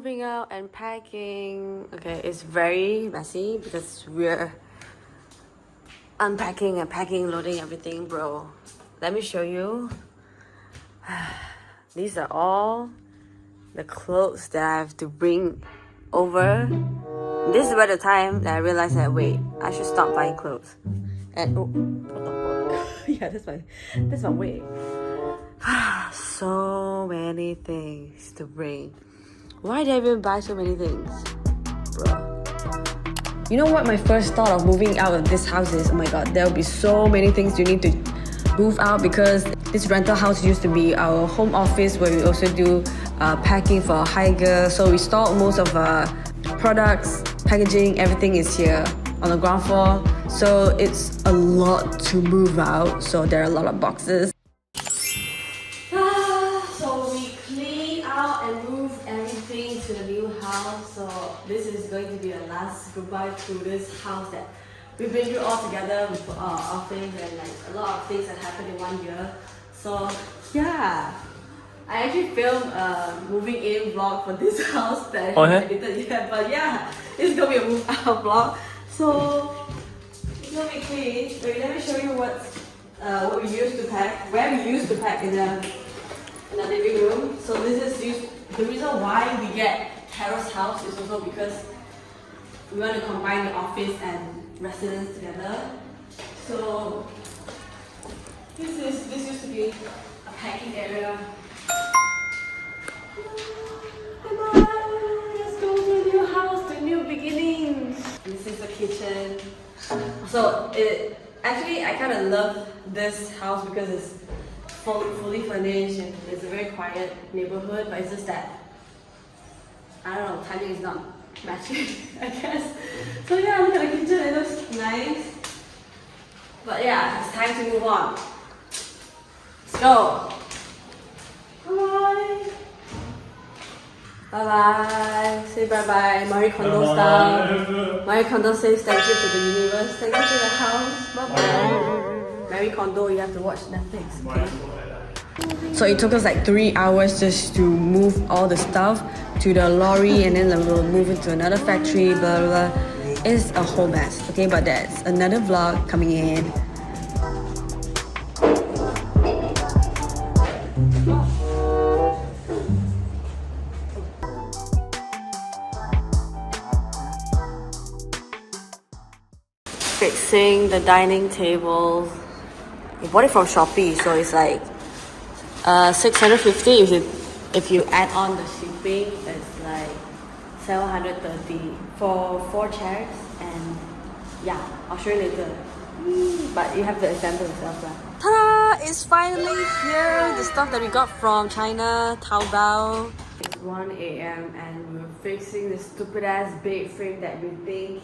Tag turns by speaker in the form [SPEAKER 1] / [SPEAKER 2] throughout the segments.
[SPEAKER 1] moving out and packing. Okay, it's very messy because we're unpacking and packing, loading everything, bro. Let me show you. These are all the clothes that I have to bring over. This is about the time that I realized that wait, I should stop buying clothes. And oh, what the fuck? Yeah, that's my way. So many things to bring. Why did I even buy so many things, bro? You know what my first thought of moving out of this house is? Oh my god, there'll be so many things you need to move out because this rental house used to be our home office where we also do packing for hire. So we store most of our products, packaging, everything is here on the ground floor. So it's a lot to move out. So there are a lot of boxes. So we clean out and move everything to the new house. So this is going to be the last goodbye to this house that we've been through all together with our office and like a lot of things that happened in 1 year. So yeah, I actually filmed a moving in vlog for this house that I haven't edited yet. But yeah, it's gonna be a move out vlog. So it's gonna be clean. Wait, let me show you what we used to pack, where we used to pack in the living room. So this is the reason why we get Carol's house is also because we want to combine the office and residence together. So this used to be a packing area. Bye-bye. Let's go to a new house, to new beginnings. This is the kitchen. So actually I kind of love this house because it's fully furnished and it's a very quiet neighborhood, but it's just that I don't know, timing is not matching, I guess. So yeah, look at the kitchen, it looks nice. But yeah, it's time to move on. Let's go. Bye. Bye bye. Say bye bye. Marie Kondo style. Marie Kondo says thank you to the universe. Thank you to the house. Bye bye. Marie Kondo, you have to watch Netflix. Okay? So it took us like 3 hours just to move all the stuff to the lorry and then we'll move into another factory, blah blah blah. It's a whole mess, okay? But that's another vlog coming in. Fixing the dining table. I bought it from Shopee, so it's like 650 if you add on the shipping. It's like 730 for 4 chairs, and yeah, I'll show you later. But you have to assemble yourself lah. Ta-da! It's finally here. The stuff that we got from China, Taobao. It's 1 AM and we're fixing this stupid ass bed frame that we think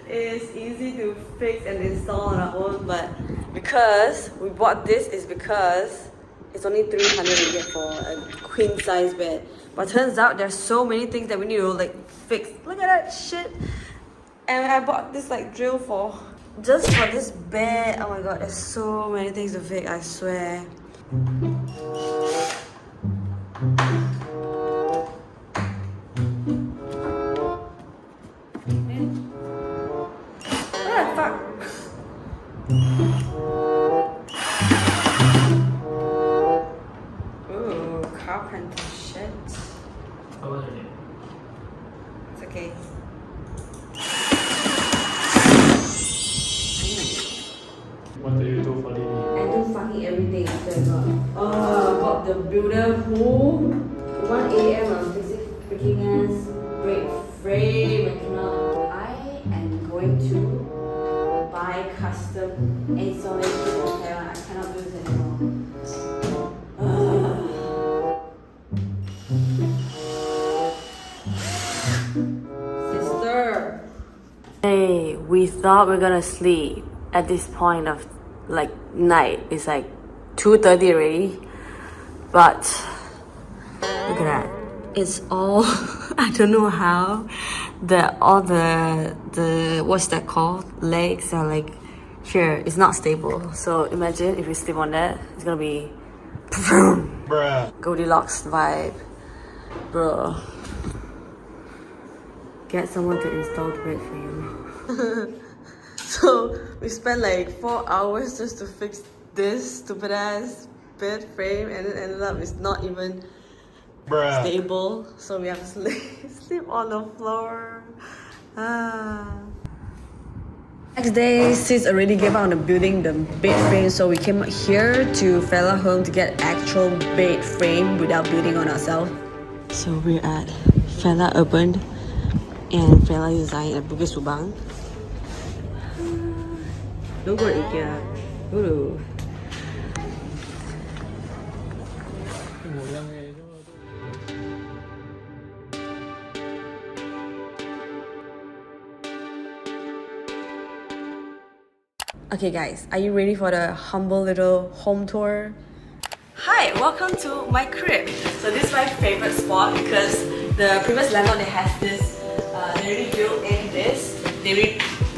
[SPEAKER 1] is easy to fix and install on our own, but because we bought this is because it's only 300 ringgit for a queen size bed. But turns out there's so many things that we need to like fix. Look at that shit. And I bought this like drill for just for this bed. Oh my god, there's so many things to fix, I swear. Ooh, carpenter shit.
[SPEAKER 2] What was her name?
[SPEAKER 1] It's okay.
[SPEAKER 2] What do you do for living?
[SPEAKER 1] I do fucking everything after I got the builder who 1 AM I'm fixing freaking ass brake frame. I cannot. I am going to buy custom installation for Taiwan. I cannot do this anymore. Sister. Hey, we thought we were gonna sleep at this point of like night. It's like 2:30 already, but look at that. It's all I don't know how all the what's that called, legs are like here. It's not stable, so imagine if you sleep on that, it's gonna be Goldilocks vibe. Bro. Get someone to install the bed for you. So we spent like 4 hours just to fix this stupid ass bed frame, and it ended up it's not even stable. So we have to sleep on the floor. Next day, Sis already gave out on the building the bed frame, so we came here to Fella Home to get actual bed frame without building on ourselves. So we're at Fella Urban and Fella Design at Bugis Subang. Don't go to IKEA. Go to... Okay guys, are you ready for the humble little home tour? Hi, welcome to my crib. So this is my favorite spot because the previous landlord that has this, they already built in this.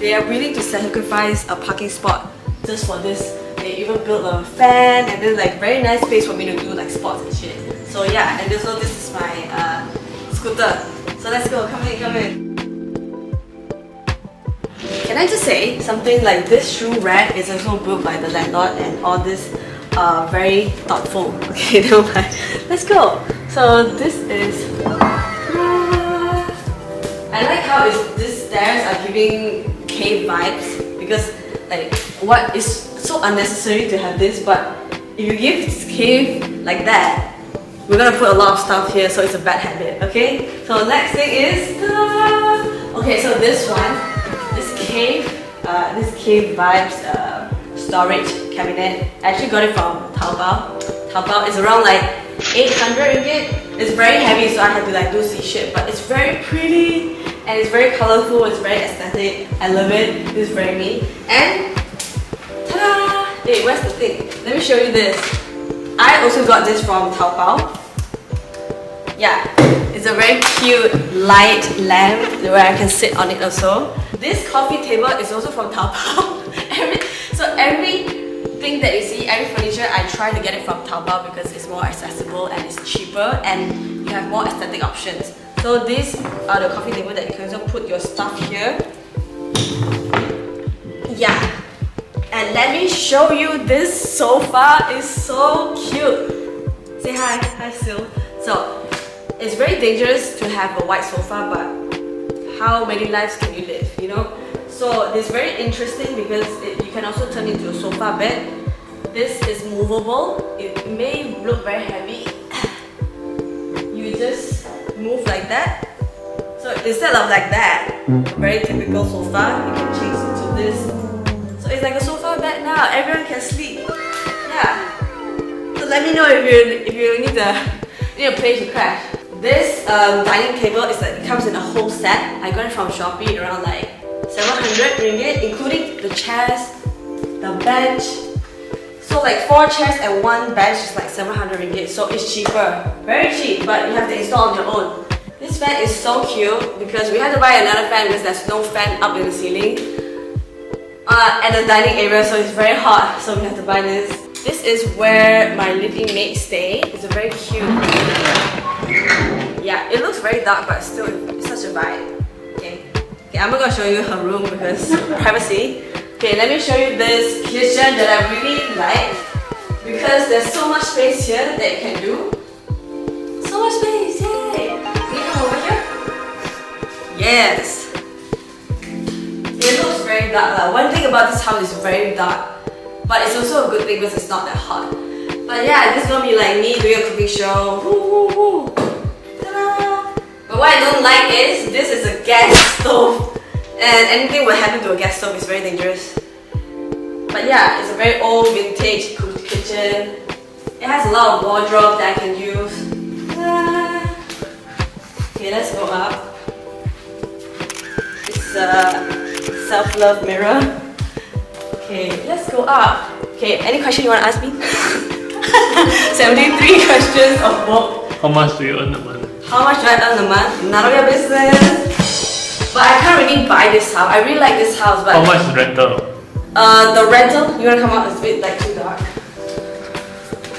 [SPEAKER 1] They are willing to sacrifice a parking spot just for this. They even built a fan and then like very nice space for me to do like sports and shit. So yeah, and also this is my scooter. So let's go, come in. Can I just say something like this shoe rack is also built by the landlord and all this very thoughtful. Okay, never mind. Let's go. So this is... I like how these stairs are giving cave vibes because like what is so unnecessary to have this, but if you give this cave like that, we're gonna put a lot of stuff here, so it's a bad habit, okay? So next thing is... Okay, so this one. This cave vibes storage cabinet. I actually got it from Taobao. Taobao is around like 800 ringgit. It's very heavy, so I had to like do see shit, but it's very pretty and it's very colorful. It's very aesthetic. I love it. This is very me. And ta-da! Hey, where's the thing? Let me show you this. I also got this from Taobao. Yeah, it's a very cute light lamp where I can sit on it also. This coffee table is also from Taobao. Everything that you see, every furniture, I try to get it from Taobao because it's more accessible and it's cheaper and you have more aesthetic options. So these are the coffee table that you can also put your stuff here. Yeah. And let me show you this sofa. It's so cute. Say hi. Hi, Sil. So, it's very dangerous to have a white sofa, but how many lives can you live, you know? So it's very interesting because you can also turn into a sofa bed. This is movable. It may look very heavy. You just move like that. So instead of like that, a very typical sofa, you can change it to this. So it's like a sofa bed now. Everyone can sleep. Yeah. So let me know if you need a place to crash. This dining table is like, it comes in a whole set. I got it from Shopee around like 700 ringgit, including the chairs, the bench. So like 4 chairs and 1 bench is like 700 ringgit. So it's cheaper, very cheap, but you have to install on your own. This fan is so cute because we had to buy another fan because there's no fan up in the ceiling at the dining area, so it's very hot. So we have to buy this. This is where my living mates stay. It's a very cute. Yeah, it looks very dark, but still, it's such a vibe. Okay, I'm not gonna show you her room because privacy. Okay, let me show you this kitchen that I really like because there's so much space here that you can do. So much space, yay! Can you come over here? Yes. It looks very dark. One thing about this house is very dark, but it's also a good thing because it's not that hot. But yeah, this is gonna be like me doing a cooking show. Woo, woo, woo. But what I don't like is this is a gas stove and anything will happen to a gas stove is very dangerous. But yeah, it's a very old vintage kitchen. It has a lot of wardrobe that I can use. Okay, let's go up. It's a self-love mirror. Okay, let's go up. Okay, any question you want to ask me? 73 questions of book.
[SPEAKER 2] How much do you earn a month?
[SPEAKER 1] How much do I earn a month? None of your business. But I can't really buy this house. I really like this house, but...
[SPEAKER 2] How much is rental?
[SPEAKER 1] The rental, you wanna come out? It's a bit like too dark.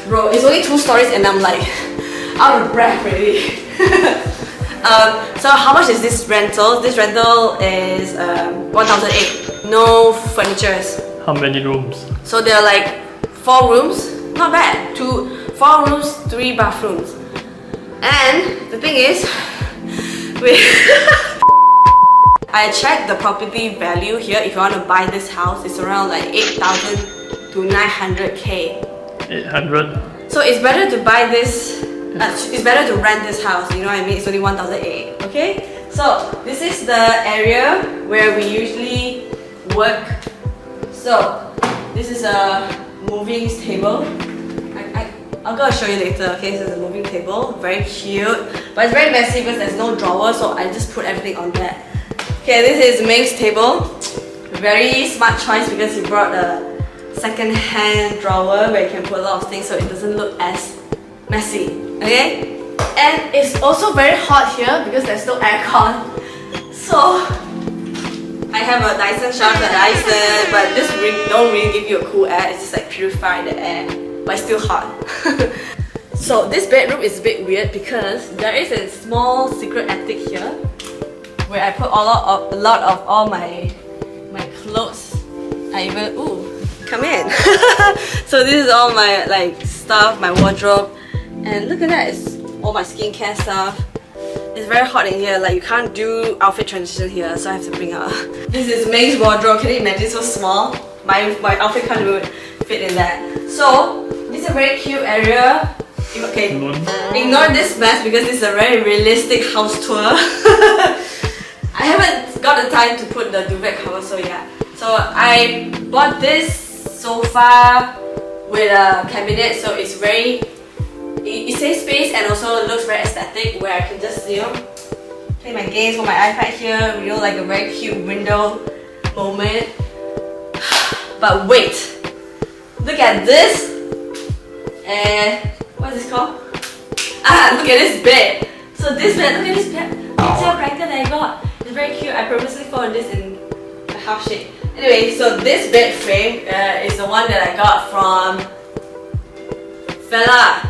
[SPEAKER 1] Bro, it's only 2 stories and I'm like... out of breath already. So how much is this rental? This rental is 1,008. No furnitures.
[SPEAKER 2] How many rooms?
[SPEAKER 1] So there are like 4 rooms. Not bad. 4 rooms, 3 bathrooms. And the thing is, I checked the property value here. If you want to buy this house, it's around like 8,000 to 900k.
[SPEAKER 2] 800?
[SPEAKER 1] So it's better to buy this. It's better to rent this house. You know what I mean? It's only 1,008. Okay. So this is the area where we usually work. So this is a moving table. I'm gonna show you later, okay? This is a moving table, very cute, but it's very messy because there's no drawer, so I just put everything on there. Okay, this is Ming's table. Very smart choice because he brought a second-hand drawer where you can put a lot of things so it doesn't look as messy, okay? And it's also very hot here because there's no aircon. So I have a Dyson shower for Dyson, but this don't really give you a cool air, it's just like purify the air. But it's still hot. So this bedroom is a bit weird because there is a small secret attic here where I put a lot of all my clothes. I even come in. So this is all my like stuff, my wardrobe, and look at that, it's all my skincare stuff. It's very hot in here, like you can't do outfit transition here, so I have to bring out. This is Ming's wardrobe. Can you imagine? It's so small. My outfit can't even fit in that. So it's a very cute area. Okay, ignore this mess because this is a very realistic house tour. I haven't got the time to put the duvet cover, so yeah. So I bought this sofa with a cabinet, so it's very, it saves space and also looks very aesthetic, where I can just, you know, play my games on my iPad here, you know, like a very cute window moment. But wait, look at this. What is this called? Look at this bed. So this bed, look at this bed. It's a blanket that I got. It's very cute. I purposely found this in a half shade. Anyway, so this bed frame is the one that I got from Fella.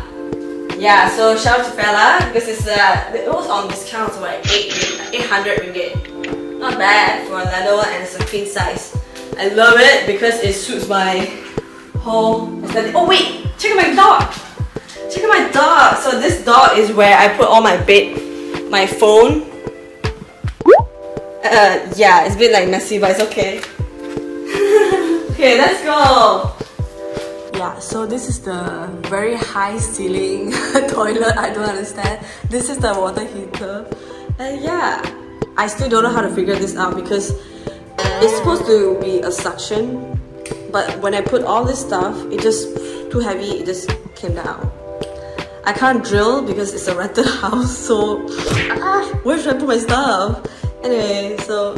[SPEAKER 1] Yeah, so shout out to Fella because it was on discount, so like 800 ringgit. Not bad for a leather one, and it's a queen size. I love it because it suits my whole aesthetic. Oh wait! Check out my dog! Check out my dog! So this dog is where I put all my my phone. Yeah, it's a bit like messy, but it's okay. Okay, let's go! Yeah, so this is the very high ceiling toilet. I don't understand. This is the water heater. And yeah, I still don't know how to figure this out because it's supposed to be a suction, but when I put all this stuff, it just too heavy, it just came down. I can't drill because it's a rented house, so where should I put my stuff? Anyway, so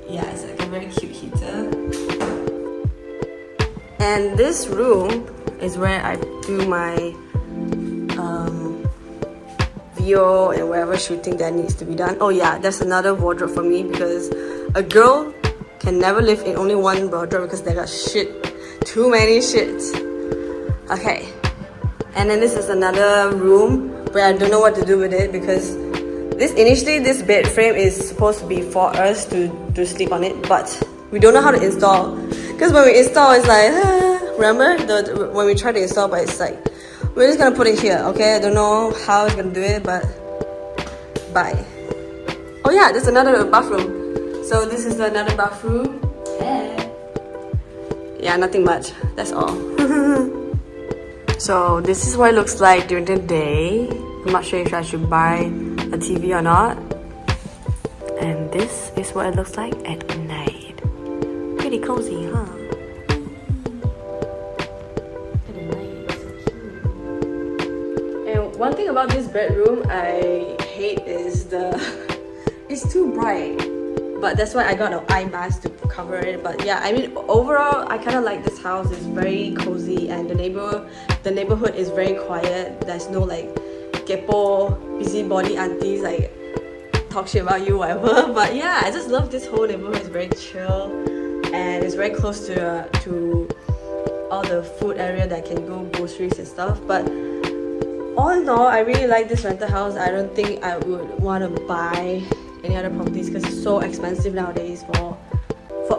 [SPEAKER 1] yeah, it's like a very cute heater. And this room is where I do my VO and whatever shooting that needs to be done. Oh yeah, there's another wardrobe for me because a girl can never live in only one wardrobe because they got shit. Too many shits. Okay. And then this is another room where I don't know what to do with it because initially this bed frame is supposed to be for us to sleep on it, but we don't know how to install. Because when we install, it's like, remember when we try to install, but it's like, we're just gonna put it here, okay? I don't know how it's gonna do it, but bye. Oh yeah, there's another bathroom. So this is another bathroom. Yeah, nothing much. That's all. So this is what it looks like during the day. I'm not sure if I should buy a TV or not. And this is what it looks like at night. Pretty cozy, huh? And one thing about this bedroom I hate is it's too bright. But that's why I got an eye mask to cover it. But yeah, I mean, overall, I kind of like this house. It's very cozy and the neighborhood is very quiet. There's no like gepo, busybody aunties like talk shit about you, whatever. But yeah, I just love this whole neighborhood. It's very chill and it's very close to all the food area that can go groceries and stuff. But all in all, I really like this rental house. I don't think I would want to buy any other properties because it's so expensive nowadays for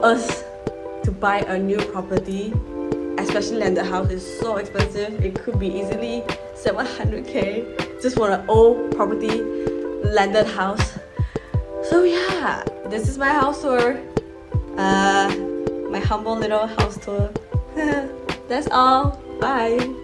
[SPEAKER 1] us to buy a new property, especially landed house is so expensive. It could be easily 700k just for an old property landed house. So yeah, this is my house tour, my humble little house tour. That's all. Bye.